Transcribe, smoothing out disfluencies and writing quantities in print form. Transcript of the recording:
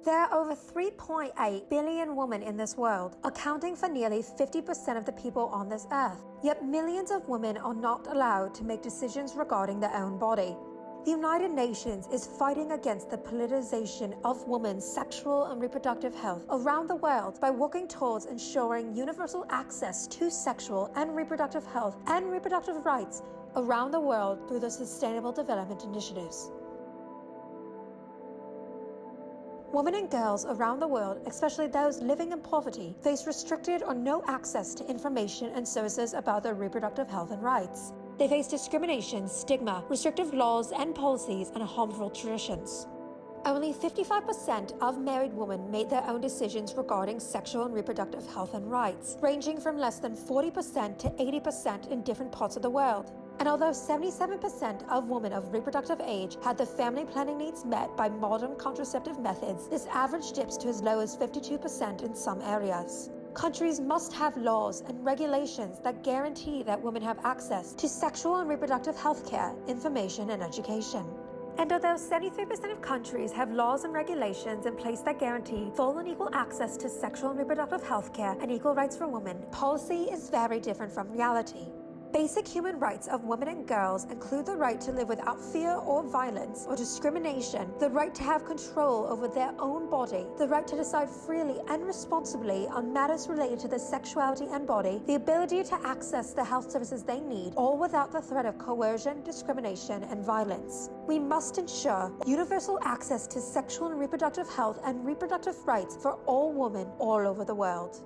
There are over 3.8 billion women in this world, accounting for nearly 50% of the people on this earth. Yet millions of women are not allowed to make decisions regarding their own body. The United Nations is fighting against the politicization of women's sexual and reproductive health around the world by working towards ensuring universal access to sexual and reproductive health and reproductive rights around the world through the Sustainable Development Initiatives. Women and girls around the world, especially those living in poverty, face restricted or no access to information and services about their reproductive health and rights. They face discrimination, stigma, restrictive laws and policies, and harmful traditions. Only 55% of married women made their own decisions regarding sexual and reproductive health and rights, ranging from less than 40% to 80% in different parts of the world. And although 77% of women of reproductive age had their family planning needs met by modern contraceptive methods, this average dips to as low as 52% in some areas. Countries must have laws and regulations that guarantee that women have access to sexual and reproductive health care, information, and education. And although 73% of countries have laws and regulations in place that guarantee full and equal access to sexual and reproductive health care and equal rights for women, policy is very different from reality. Basic human rights of women and girls include the right to live without fear or violence or discrimination, the right to have control over their own body, the right to decide freely and responsibly on matters related to their sexuality and body, the ability to access the health services they need, all without the threat of coercion, discrimination, and violence. We must ensure universal access to sexual and reproductive health and reproductive rights for all women all over the world.